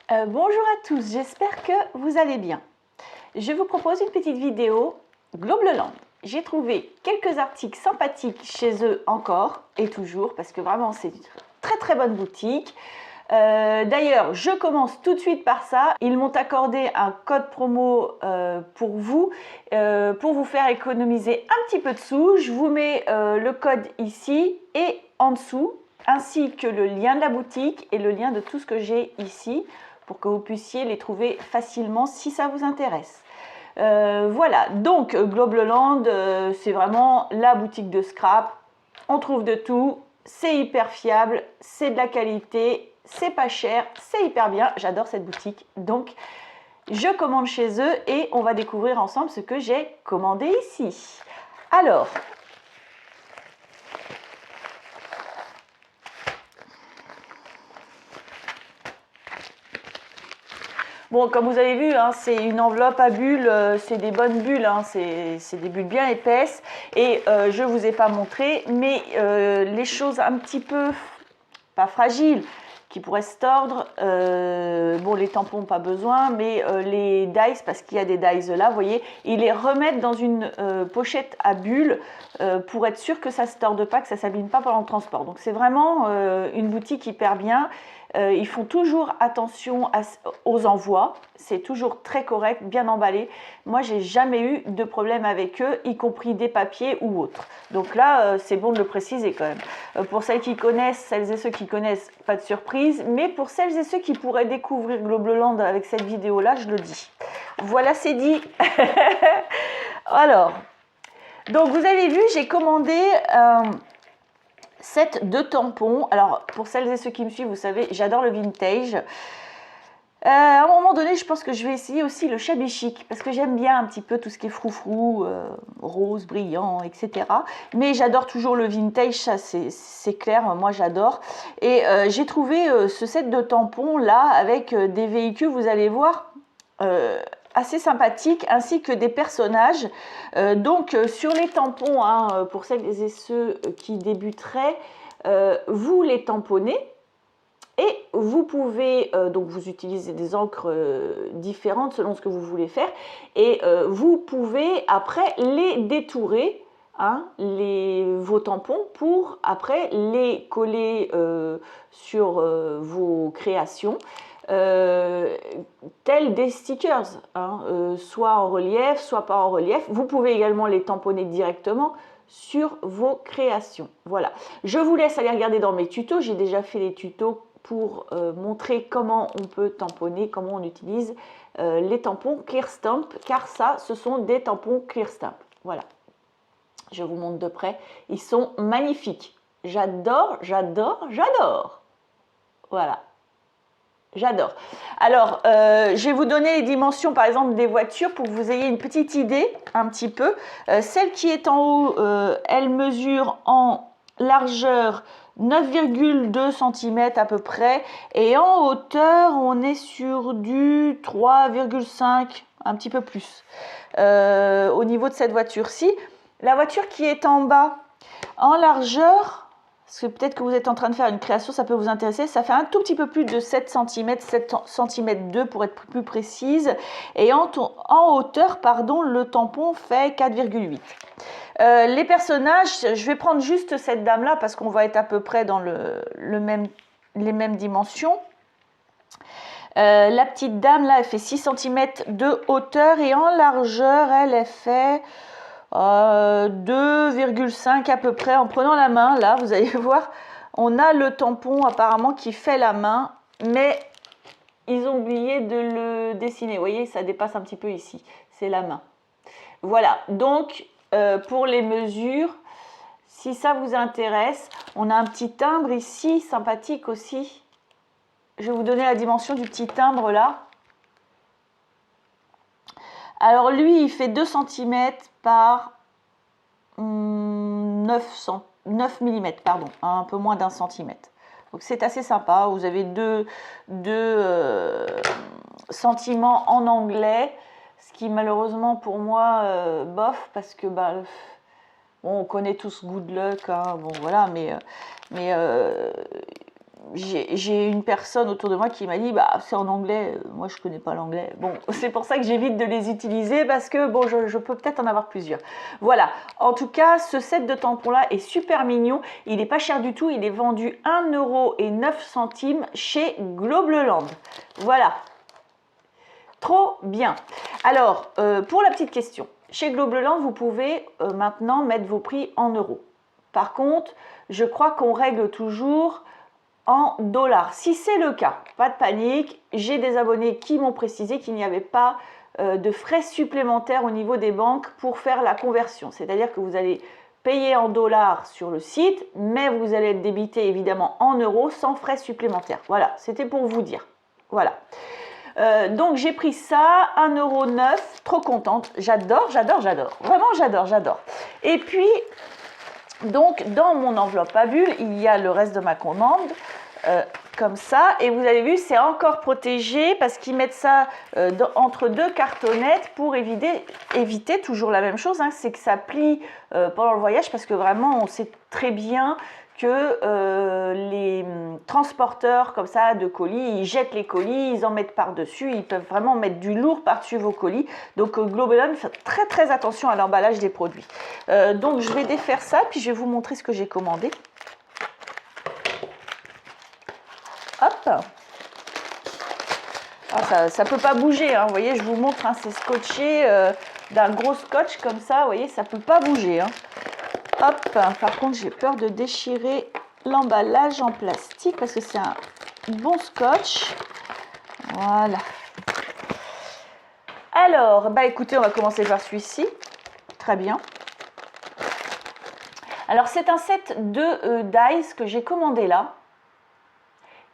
Bonjour à tous, j'espère que vous allez bien. Je vous propose une petite vidéo Globleland. J'ai trouvé quelques articles sympathiques chez eux encore et toujours parce que vraiment c'est une très bonne boutique. D'ailleurs, je commence tout de suite par ça. Ils m'ont accordé un code promo pour vous faire économiser un petit peu de sous. Je vous mets le code ici et en dessous, ainsi que le lien de la boutique et le lien de tout ce que j'ai ici pour que vous puissiez les trouver facilement si ça vous intéresse. Voilà, donc Globleland, c'est vraiment la boutique de scrap. On trouve de tout, c'est hyper fiable, c'est de la qualité, c'est pas cher, c'est hyper bien. J'adore cette boutique. Donc, je commande chez eux et on va découvrir ensemble ce que j'ai commandé ici. Alors, bon, comme vous avez vu, hein, c'est une enveloppe à bulles, c'est des bonnes bulles, hein, c'est des bulles bien épaisses. Et je ne vous ai pas montré, mais les choses un petit peu, pas fragiles, qui pourraient se tordre, bon, les tampons, pas besoin, mais les dies, parce qu'il y a des dies là, vous voyez, ils les remettent dans une pochette à bulles pour être sûr que ça ne se torde pas, que ça ne s'abîme pas pendant le transport. Donc c'est vraiment une boutique hyper bien. Ils font toujours attention aux envois, c'est toujours très correct, bien emballé. Moi, j'ai jamais eu de problème avec eux, y compris des papiers ou autres. Donc là, c'est bon de le préciser quand même. Pour celles qui connaissent, celles et ceux qui connaissent, pas de surprise. Mais pour celles et ceux qui pourraient découvrir Globleland avec cette vidéo-là, je le dis. Voilà, c'est dit. Alors, donc vous avez vu, j'ai commandé set de tampons. Alors, pour celles et ceux qui me suivent, vous savez, j'adore le vintage. À un moment donné, je pense que je vais essayer aussi le shabby chic parce que j'aime bien un petit peu tout ce qui est froufrou, rose, brillant, etc. Mais j'adore toujours le vintage, ça c'est clair, moi j'adore. Et j'ai trouvé ce set de tampons là avec des véhicules, vous allez voir, assez sympathiques, ainsi que des personnages. Donc sur les tampons, hein, pour celles et ceux qui débuteraient, vous les tamponnez. Et vous pouvez, donc vous utilisez des encres différentes selon ce que vous voulez faire. Et vous pouvez après les détourer, hein, vos tampons, pour après les coller sur vos créations. Tels des stickers, hein, soit en relief, soit pas en relief. Vous pouvez également les tamponner directement sur vos créations. Voilà. Je vous laisse aller regarder dans mes tutos. J'ai déjà fait les tutos pour montrer comment on peut tamponner, comment on utilise les tampons Clear Stamp, car ça, ce sont des tampons Clear Stamp. Voilà. Je vous montre de près. Ils sont magnifiques. J'adore, j'adore, j'adore. Voilà. J'adore. Alors, je vais vous donner les dimensions, par exemple, des voitures pour que vous ayez une petite idée, un petit peu. Celle qui est en haut, elle mesure en largeur 9,2 cm à peu près. Et en hauteur, on est sur du 3,5, un petit peu plus. Au niveau de cette voiture-ci. La voiture qui est en bas, en largeur... Parce que peut-être que vous êtes en train de faire une création, ça peut vous intéresser. Ça fait un tout petit peu plus de 7 cm, 7 cm 2 pour être plus précise. Et en hauteur, pardon, le tampon fait 4,8. Les personnages, je vais prendre juste cette dame-là parce qu'on va être à peu près dans les mêmes dimensions. La petite dame, là, elle fait 6 cm de hauteur et en largeur, elle fait... 2,5 à peu près. En prenant la main, là vous allez voir, on a le tampon apparemment qui fait la main, mais ils ont oublié de le dessiner. Vous voyez, ça dépasse un petit peu ici, c'est la main. Voilà, donc pour les mesures, si ça vous intéresse, on a un petit timbre ici sympathique aussi. Je vais vous donner la dimension du petit timbre là. Alors lui, il fait 2 cm par 9 mm, pardon, un peu moins d'1 cm. Donc c'est assez sympa. Vous avez deux sentiments en anglais, ce qui malheureusement pour moi bof, parce que bah, bon, on connaît tous Good Luck, hein, bon voilà, mais j'ai une personne autour de moi qui m'a dit bah c'est en anglais, moi je connais pas l'anglais. Bon, c'est pour ça que j'évite de les utiliser parce que bon, je peux peut-être en avoir plusieurs. Voilà, en tout cas, ce set de tampons là est super mignon. Il n'est pas cher du tout, il est vendu 1,09 € chez Globleland. Voilà, trop bien. Alors, pour la petite question, chez Globleland, vous pouvez maintenant mettre vos prix en euros. Par contre, je crois qu'on règle toujours en dollars. Si c'est le cas, pas de panique, j'ai des abonnés qui m'ont précisé qu'il n'y avait pas de frais supplémentaires au niveau des banques pour faire la conversion. C'est-à-dire que vous allez payer en dollars sur le site, mais vous allez être débité évidemment en euros sans frais supplémentaires. Voilà, c'était pour vous dire. Voilà. Donc j'ai pris ça, 1,09 €, trop contente, j'adore, j'adore, j'adore, vraiment j'adore, j'adore. Et puis, donc dans mon enveloppe à bulles, il y a le reste de ma commande, comme ça, et vous avez vu, c'est encore protégé parce qu'ils mettent ça entre deux cartonnettes pour éviter toujours la même chose, hein, c'est que ça plie pendant le voyage parce que vraiment on sait très bien que les transporteurs comme ça de colis, ils jettent les colis, ils en mettent par-dessus, ils peuvent vraiment mettre du lourd par-dessus vos colis. Donc Globleland fait très très attention à l'emballage des produits. Donc je vais défaire ça, puis je vais vous montrer ce que j'ai commandé. Hop. Ah, ça ne peut pas bouger, hein. Vous voyez, je vous montre, hein, c'est scotché d'un gros scotch comme ça, vous voyez, ça ne peut pas bouger, hein. Hop, par contre, j'ai peur de déchirer l'emballage en plastique parce que c'est un bon scotch. Voilà. Alors, bah écoutez, on va commencer par celui-ci. Très bien. Alors, c'est un set de dice que j'ai commandé là,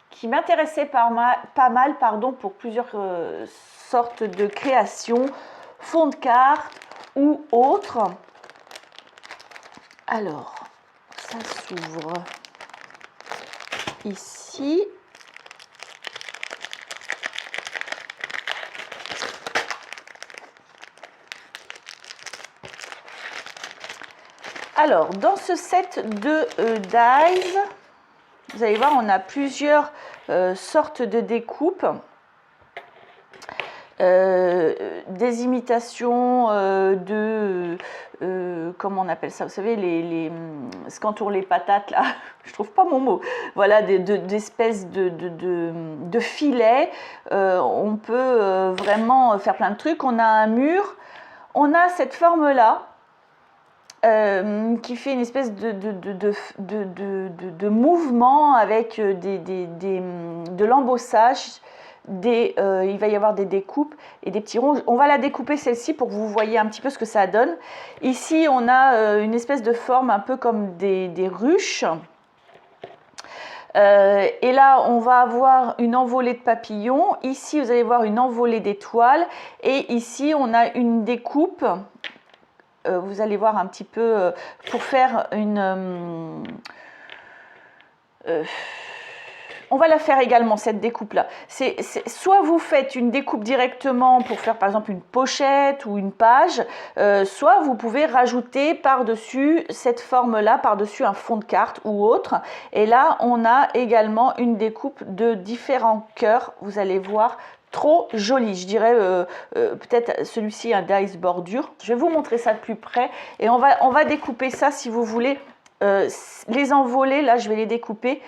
qui m'intéressait pas mal, pour plusieurs sortes de créations, fonds de cartes ou autres. Alors, ça s'ouvre ici. Alors, dans ce set de dies, vous allez voir, on a plusieurs sortes de découpes. Des imitations comment on appelle ça, vous savez, ce qu'entoure les patates là, je trouve pas mon mot, voilà, d'espèces de filets. On peut vraiment faire plein de trucs. On a un mur, on a cette forme là qui fait une espèce de mouvement avec de l'embossage. Il va y avoir des découpes et des petits ronds. On va la découper celle-ci pour que vous voyez un petit peu ce que ça donne. Ici, on a une espèce de forme un peu comme des ruches. Et là, on va avoir une envolée de papillons. Ici, vous allez voir une envolée d'étoiles. Et ici, on a une découpe. Vous allez voir un petit peu pour faire une... on va la faire également, cette découpe-là. Soit vous faites une découpe directement pour faire par exemple une pochette ou une page, soit vous pouvez rajouter par-dessus cette forme-là, par-dessus un fond de carte ou autre. Et là, on a également une découpe de différents cœurs. Vous allez voir, trop joli. Je dirais peut-être celui-ci un dice bordure. Je vais vous montrer ça de plus près. Et on va découper ça si vous voulez. Les envolées, là, je vais les découper.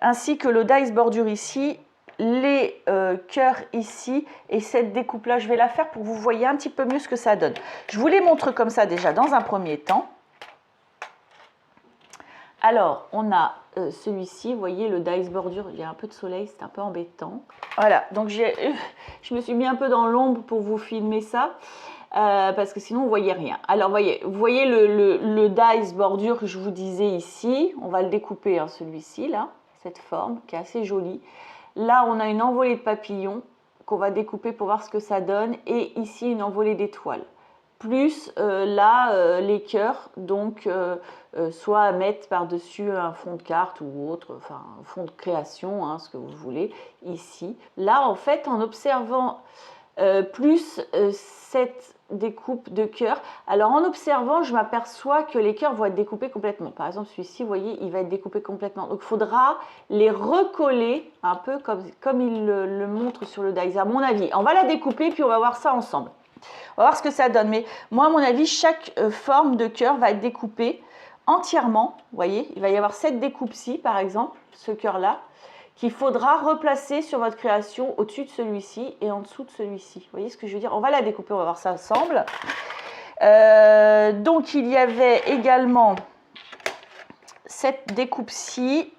Ainsi que le dice bordure ici, les cœurs ici, et cette découpe là je vais la faire pour que vous voyez un petit peu mieux ce que ça donne. Je vous les montre comme ça déjà dans un premier temps. Alors on a celui-ci, vous voyez le dice bordure, il y a un peu de soleil, c'est un peu embêtant. Voilà, donc je me suis mis un peu dans l'ombre pour vous filmer ça. Parce que sinon vous voyez rien. Alors vous voyez le dice bordure que je vous disais ici, on va le découper, hein, celui-ci là, cette forme qui est assez jolie. Là on a une envolée de papillons qu'on va découper pour voir ce que ça donne, et ici une envolée d'étoiles. Plus là les cœurs, donc soit à mettre par-dessus un fond de carte ou autre, enfin un fond de création, hein, ce que vous voulez, ici. Là en fait en observant plus cette découpe de cœur. Alors en observant, je m'aperçois que les cœurs vont être découpés complètement. Par exemple, celui-ci, vous voyez, il va être découpé complètement. Donc il faudra les recoller un peu comme il le montre sur le dies, à mon avis. On va la découper, puis on va voir ça ensemble. On va voir ce que ça donne. Mais moi, à mon avis, chaque forme de cœur va être découpée entièrement. Vous voyez, il va y avoir cette découpe-ci, par exemple, ce cœur-là, qu'il faudra replacer sur votre création au-dessus de celui-ci et en dessous de celui-ci. Vous voyez ce que je veux dire? On va la découper, on va voir ça ensemble. Donc, il y avait également cette découpe-ci.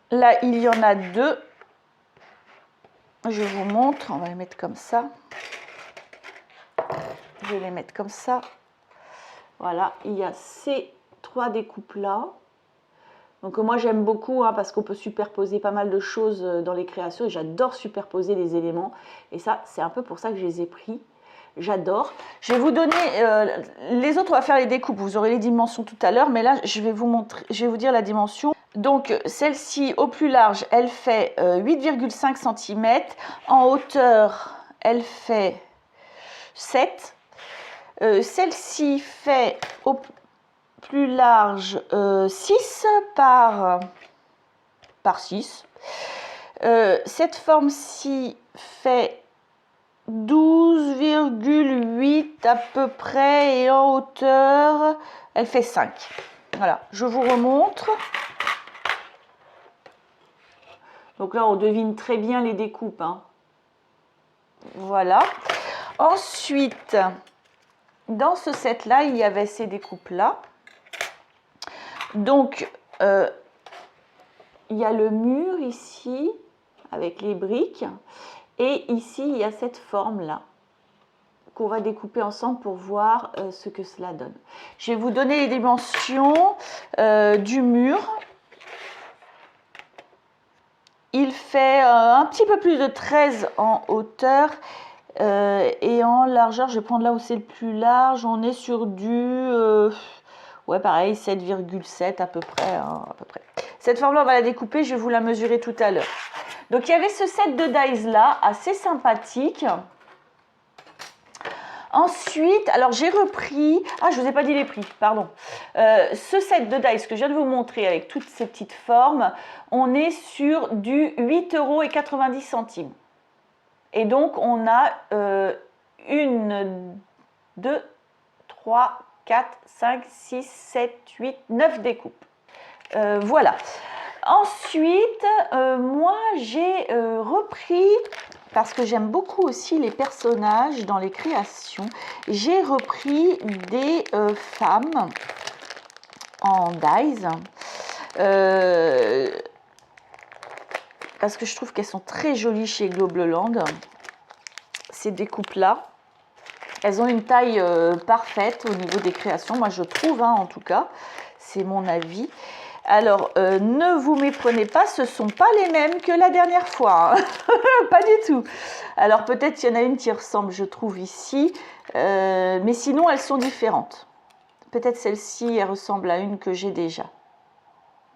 Là, il y en a deux. Je vous montre. On va les mettre comme ça. Je vais les mettre comme ça. Voilà, il y a ces trois découpes-là. Donc moi j'aime beaucoup parce qu'on peut superposer pas mal de choses dans les créations et j'adore superposer les éléments. Et ça, c'est un peu pour ça que je les ai pris. J'adore. Je vais vous donner, les autres on va faire les découpes, vous aurez les dimensions tout à l'heure, mais là je vais vous montrer, je vais vous dire la dimension. Donc celle-ci au plus large, elle fait 8,5 cm. En hauteur, elle fait 7. Celle-ci fait au plus large 6 par 6. Cette forme-ci fait 12,8 à peu près et en hauteur, elle fait 5. Voilà, je vous remontre. Donc là, on devine très bien les découpes. Voilà. Ensuite, dans ce set-là, il y avait ces découpes-là. Donc, il y a le mur ici, avec les briques. Et ici, il y a cette forme-là, qu'on va découper ensemble pour voir ce que cela donne. Je vais vous donner les dimensions du mur. Il fait un petit peu plus de 13 en hauteur. Et en largeur, je vais prendre là où c'est le plus large. On est sur du... ouais, pareil, 7,7 à peu près, à peu près. Cette forme-là, on va la découper, je vais vous la mesurer tout à l'heure. Donc, il y avait ce set de dies-là, assez sympathique. Ensuite, alors j'ai repris... Ah, je ne vous ai pas dit les prix, pardon. Ce set de dies que je viens de vous montrer avec toutes ces petites formes, on est sur du 8,90 €. Et donc, on a 1, 2, 3, 4, 5, 6, 7, 8, 9 découpes. Voilà. Ensuite, moi, j'ai repris, parce que j'aime beaucoup aussi les personnages dans les créations, j'ai repris des femmes en dies. Parce que je trouve qu'elles sont très jolies chez Globleland. Ces découpes-là, elles ont une taille parfaite au niveau des créations. Moi, je trouve, en tout cas, c'est mon avis. Alors, ne vous méprenez pas, ce ne sont pas les mêmes que la dernière fois. Pas du tout. Alors, peut-être qu'il y en a une qui ressemble, je trouve, ici. Mais sinon, elles sont différentes. Peut-être celle-ci, elle ressemble à une que j'ai déjà.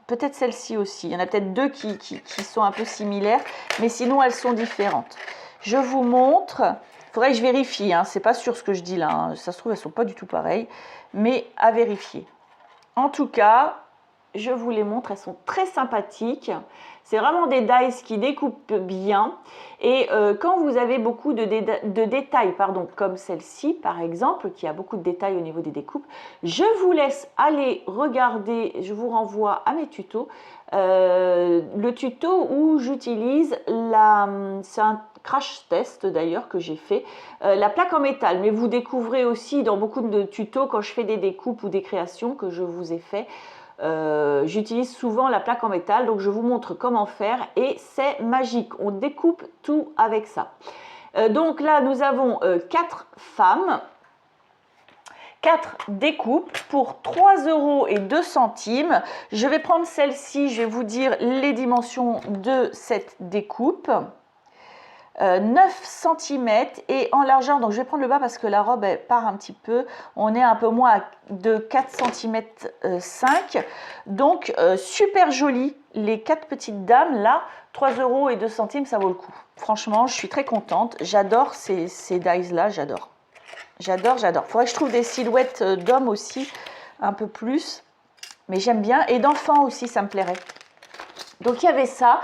Peut-être celle-ci aussi. Il y en a peut-être deux qui sont un peu similaires, mais sinon elles sont différentes. Je vous montre. Il faudrait que je vérifie. C'est pas sûr ce que je dis là. Ça se trouve, elles ne sont pas du tout pareilles, mais à vérifier. En tout cas, je vous les montre. Elles sont très sympathiques. C'est vraiment des dies qui découpent bien. Et quand vous avez beaucoup de détails, comme celle-ci par exemple, qui a beaucoup de détails au niveau des découpes, je vous laisse aller regarder, je vous renvoie à mes tutos, le tuto où j'utilise c'est un crash test d'ailleurs que j'ai fait, la plaque en métal. Mais vous découvrez aussi dans beaucoup de tutos quand je fais des découpes ou des créations que je vous ai fait. J'utilise souvent la plaque en métal, donc je vous montre comment faire et c'est magique, on découpe tout avec ça. Donc là nous avons 4 femmes, 4 découpes pour 3,02 €. Je vais prendre celle-ci, je vais vous dire les dimensions de cette découpe. 9 cm et en largeur, donc je vais prendre le bas parce que la robe elle part un petit peu, on est un peu moins de 4 cm 5, donc super joli les 4 petites dames là, 3,02 €, ça vaut le coup. Franchement, je suis très contente. J'adore ces dies là, j'adore. J'adore, j'adore. Faudrait que je trouve des silhouettes d'hommes aussi, un peu plus. Mais j'aime bien. Et d'enfants aussi, ça me plairait. Donc il y avait ça.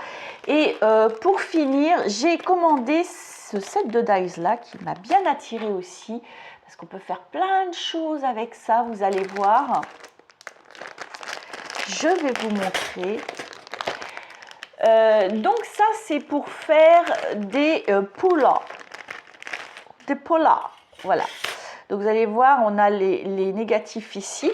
Et pour finir, j'ai commandé ce set de dies là qui m'a bien attiré aussi. Parce qu'on peut faire plein de choses avec ça, vous allez voir. Je vais vous montrer. Donc ça, c'est pour faire des polas. Des polas, voilà. Donc vous allez voir, on a les négatifs ici.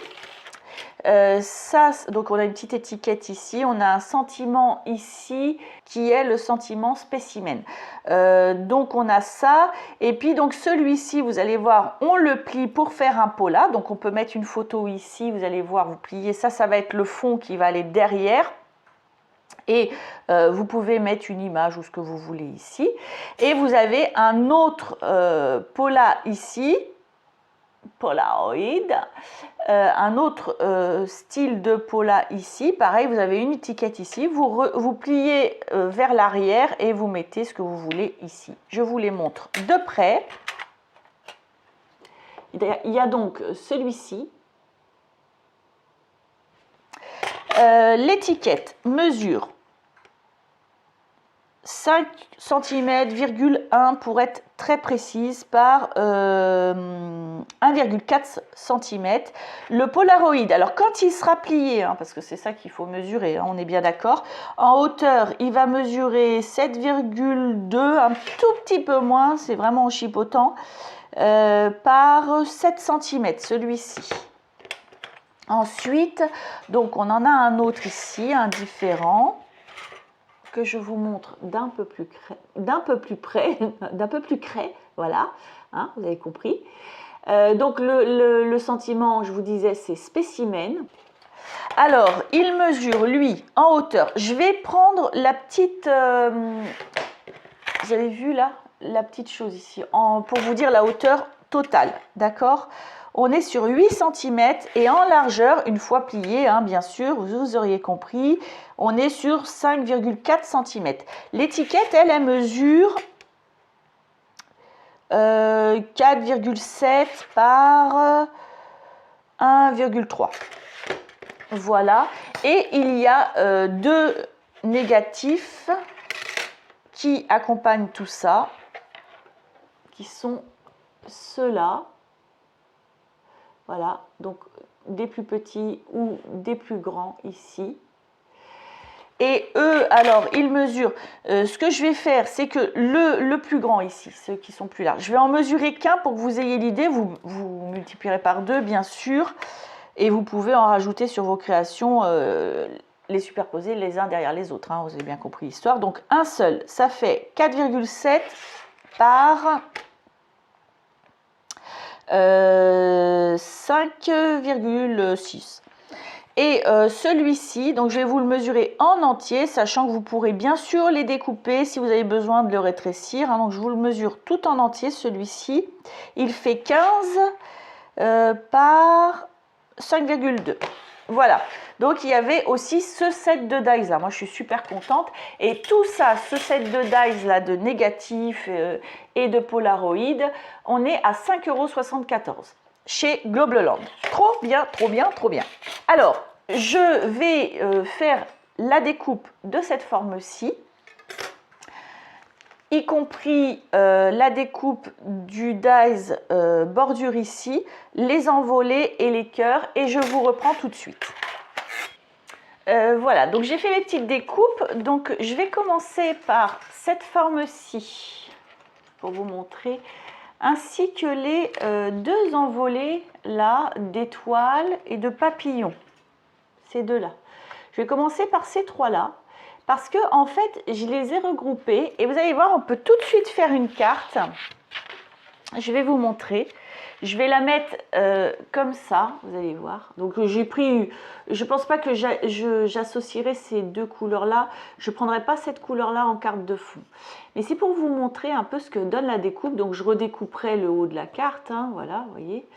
Donc on a une petite étiquette ici, on a un sentiment ici qui est le sentiment spécimen. Donc on a ça, et puis donc celui-ci, vous allez voir, on le plie pour faire un pola. Donc on peut mettre une photo ici, vous allez voir, vous pliez ça, ça va être le fond qui va aller derrière. Et vous pouvez mettre une image ou ce que vous voulez ici. Et vous avez un autre pola ici, Polaroid, un autre style de pola ici. Pareil, vous avez une étiquette ici. Vous pliez vers l'arrière et vous mettez ce que vous voulez ici. Je vous les montre de près. Il y a donc celui-ci. L'étiquette mesure 5 cm,1 pour être très précise par 1,4 cm. Le Polaroid, alors quand il sera plié, parce que c'est ça qu'il faut mesurer, on est bien d'accord, en hauteur il va mesurer 7,2, un tout petit peu moins, c'est vraiment en chipotant, par 7 cm celui-ci. Ensuite, donc on en a un autre ici, un différent, que je vous montre d'un peu plus près, voilà, vous avez compris. Donc le sentiment, je vous disais, c'est spécimen. Alors, il mesure, lui, en hauteur. Je vais prendre la petite, vous avez vu là, la petite chose ici, pour vous dire la hauteur totale, d'accord ? On est sur 8 cm et en largeur, une fois plié, bien sûr, vous auriez compris, on est sur 5,4 cm. L'étiquette, elle mesure 4,7 par 1,3. Voilà. Et il y a 2 négatifs qui accompagnent tout ça, qui sont ceux-là. Voilà, donc des plus petits ou des plus grands ici. Et eux, alors, ils mesurent. Ce que je vais faire, c'est que le plus grand ici, ceux qui sont plus larges, je vais en mesurer qu'un pour que vous ayez l'idée. Vous multiplierez par 2, bien sûr. Et vous pouvez en rajouter sur vos créations, les superposer les uns derrière les autres. Vous avez bien compris l'histoire. Donc, un seul, ça fait 4,7 par 5,6. Et celui-ci, donc je vais vous le mesurer en entier, sachant que vous pourrez bien sûr les découper si vous avez besoin de le rétrécir. Donc je vous le mesure tout en entier, celui-ci. Il fait 15 par 5,2. Voilà. Donc il y avait aussi ce set de dies là. Moi je suis super contente. Et tout ça, ce set de dies là, de négatifs et de Polaroid, on est à 5,74 € chez Globleland. Trop bien, trop bien, trop bien. Alors, je vais faire la découpe de cette forme-ci, y compris la découpe du dies bordure ici, les envolées et les cœurs, et je vous reprends tout de suite. Voilà, donc j'ai fait les petites découpes. Donc je vais commencer par cette forme-ci pour vous montrer, ainsi que les 2 envolées là d'étoiles et de papillons, ces deux-là. Je vais commencer par ces 3-là parce que en fait je les ai regroupés et vous allez voir, on peut tout de suite faire une carte. Je vais vous montrer. Je vais la mettre comme ça, vous allez voir. Donc j'ai pris, je ne pense pas que j'associerai ces 2 couleurs-là. Je ne prendrai pas cette couleur-là en carte de fond. Mais c'est pour vous montrer un peu ce que donne la découpe. Donc je redécouperai le haut de la carte, voilà, vous voyez.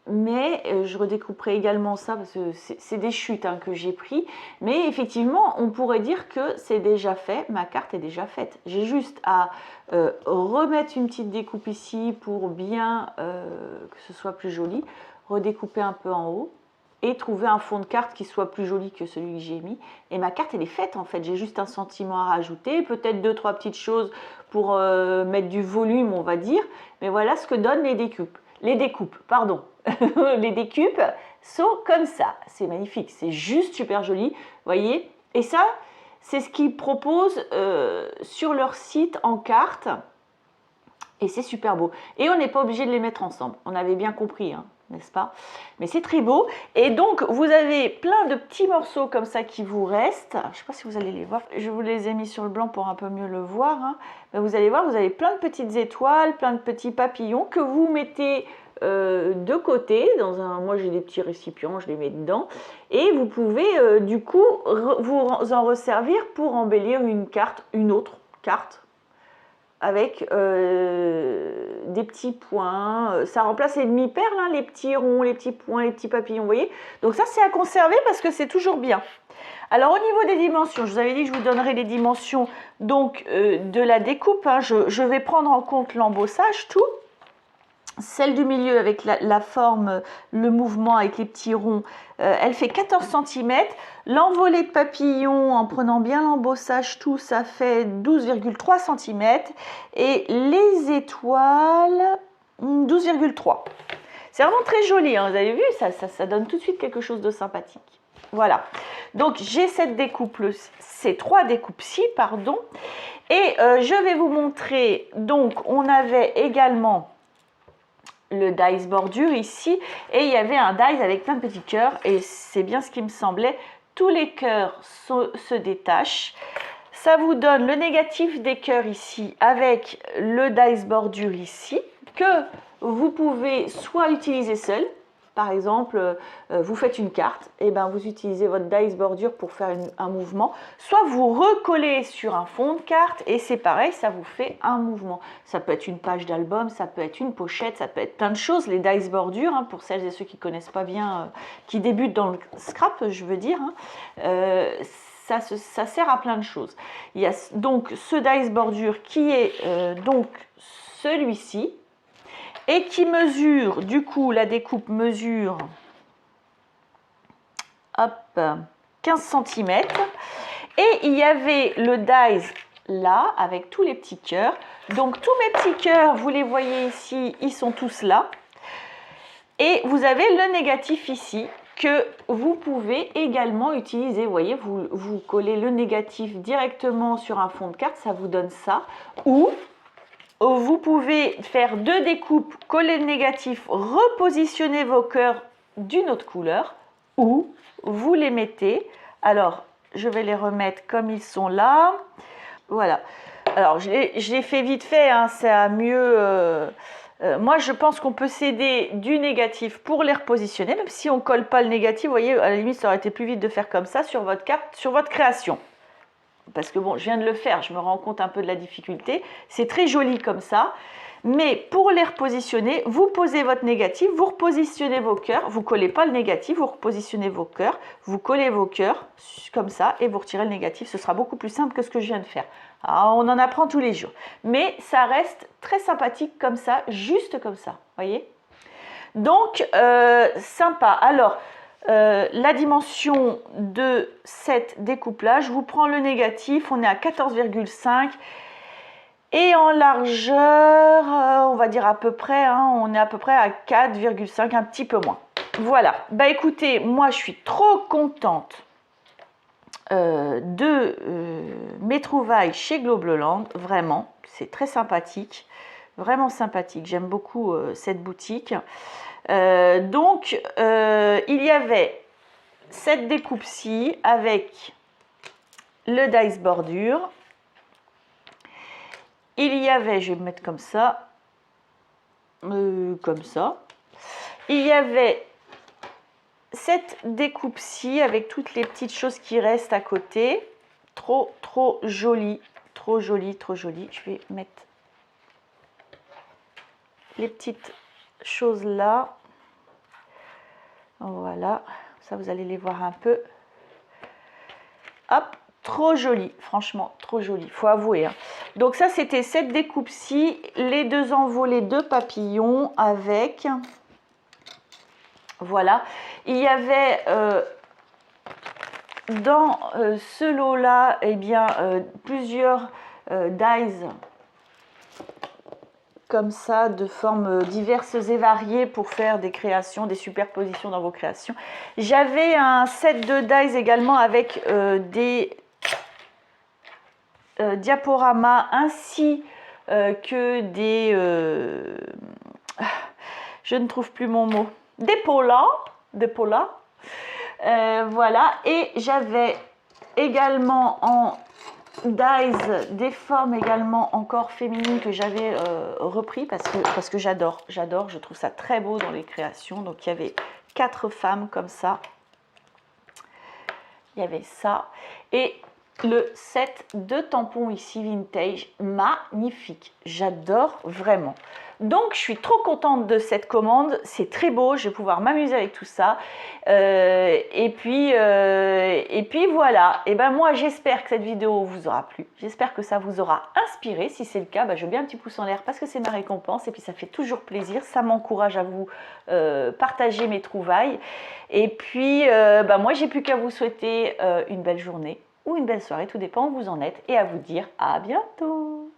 mais je redécouperai également ça parce que c'est des chutes hein, que j'ai pris. Mais effectivement, on pourrait dire que c'est déjà fait, ma carte est déjà faite. J'ai juste à remettre une petite découpe ici pour bien que ce soit plus joli, redécouper un peu en haut et trouver un fond de carte qui soit plus joli que celui que j'ai mis. Et ma carte, elle est faite en fait. J'ai juste un sentiment à rajouter, peut-être 2-3 petites choses pour mettre du volume, on va dire. Mais voilà ce que donnent les découpes. Les découpes, pardon. Les découpes sont comme ça. C'est magnifique, c'est juste super joli. Voyez. Et ça, c'est ce qu'ils proposent sur leur site en carte. Et c'est super beau. Et on n'est pas obligé de les mettre ensemble. On avait bien compris, hein, n'est-ce pas? Mais c'est très beau. Et donc, vous avez plein de petits morceaux comme ça qui vous restent. Je ne sais pas si vous allez les voir. Je vous les ai mis sur le blanc pour un peu mieux le voir. Hein. Ben, vous allez voir, vous avez plein de petites étoiles, plein de petits papillons que vous mettez de côté. Moi, j'ai des petits récipients, je les mets dedans. Et vous pouvez, du coup, vous en resservir pour embellir une autre carte avec des petits points. Ça remplace les demi-perles, hein, les petits ronds, les petits points, les petits papillons, vous voyez. Donc ça, c'est à conserver parce que c'est toujours bien. Alors, au niveau des dimensions, je vous avais dit que je vous donnerai les dimensions donc, de la découpe. Hein. Je vais prendre en compte l'embossage, tout. Celle du milieu avec la forme, le mouvement avec les petits ronds, elle fait 14 cm. L'envolée de papillon, en prenant bien l'embossage, tout, ça fait 12,3 cm. Et les étoiles, 12,3. C'est vraiment très joli, hein, vous avez vu, ça donne tout de suite quelque chose de sympathique. Voilà, donc j'ai cette découpe, ces 3 découpes-ci, pardon. Et je vais vous montrer, donc on avait également le dice bordure ici, et il y avait un dice avec plein de petits cœurs, et c'est bien ce qui me semblait. Tous les cœurs se détachent. Ça vous donne le négatif des cœurs ici avec le dice bordure ici, que vous pouvez soit utiliser seul. Par exemple, vous faites une carte, et ben vous utilisez votre dice bordure pour faire un mouvement. Soit vous recollez sur un fond de carte et c'est pareil, ça vous fait un mouvement. Ça peut être une page d'album, ça peut être une pochette, ça peut être plein de choses. Les dice bordure, hein, pour celles et ceux qui ne connaissent pas bien, qui débutent dans le scrap, je veux dire, hein, ça sert à plein de choses. Il y a donc ce dice bordure qui est donc celui-ci. Et qui mesure, du coup, la découpe mesure hop, 15 cm. Et il y avait le dice là, avec tous les petits cœurs. Donc, tous mes petits cœurs, vous les voyez ici, ils sont tous là. Et vous avez le négatif ici, que vous pouvez également utiliser. Vous voyez, vous collez le négatif directement sur un fond de carte, ça vous donne ça. Ou vous pouvez faire 2 découpes, coller le négatif, repositionner vos cœurs d'une autre couleur, ou vous les mettez. Alors, je vais les remettre comme ils sont là. Voilà. Alors, je l'ai fait vite fait, hein, c'est à mieux. Moi, je pense qu'on peut s'aider du négatif pour les repositionner, même si on ne colle pas le négatif. Vous voyez, à la limite, ça aurait été plus vite de faire comme ça sur votre carte, sur votre création. Parce que bon, je viens de le faire, je me rends compte un peu de la difficulté. C'est très joli comme ça. Mais pour les repositionner, vous posez votre négatif, vous repositionnez vos cœurs, vous ne collez pas le négatif, vous repositionnez vos cœurs, vous collez vos cœurs comme ça et vous retirez le négatif. Ce sera beaucoup plus simple que ce que je viens de faire. Alors, on en apprend tous les jours. Mais ça reste très sympathique comme ça, juste comme ça. Voyez? Donc, sympa. Alors, la dimension de cette découpe-là, je vous prends le négatif, on est à 14,5 et en largeur, on va dire à peu près, hein, on est à peu près à 4,5, un petit peu moins. Voilà, bah écoutez, moi je suis trop contente de mes trouvailles chez Globleland, vraiment, c'est très sympathique, vraiment sympathique, j'aime beaucoup cette boutique. Donc, il y avait cette découpe-ci avec le dice bordure. Il y avait, je vais me mettre comme ça. Il y avait cette découpe-ci avec toutes les petites choses qui restent à côté. Trop joli, trop joli, trop joli. Je vais mettre les petites choses là. Voilà, ça vous allez les voir un peu. Hop, trop joli, franchement, trop joli, faut avouer. Hein. Donc ça, c'était cette découpe-ci, les deux envolées de papillons avec... Voilà, il y avait dans ce lot-là, eh bien, plusieurs dies comme ça, de formes diverses et variées pour faire des créations, des superpositions dans vos créations. J'avais un set de dies également avec des diaporamas ainsi que des... je ne trouve plus mon mot. Des polas. Voilà, et j'avais également en dies des formes également encore féminines que j'avais repris parce que j'adore, je trouve ça très beau dans les créations. Donc il y avait 4 femmes comme ça, il y avait ça et le set de tampons ici vintage, magnifique, j'adore vraiment. Donc je suis trop contente de cette commande, c'est très beau, je vais pouvoir m'amuser avec tout ça. Et puis voilà, et ben moi j'espère que cette vidéo vous aura plu, j'espère que ça vous aura inspiré. Si c'est le cas, je veux bien un petit pouce en l'air parce que c'est ma récompense et puis ça fait toujours plaisir, ça m'encourage à vous partager mes trouvailles. Et puis moi j'ai plus qu'à vous souhaiter une belle journée ou une belle soirée, tout dépend où vous en êtes, et à vous dire à bientôt.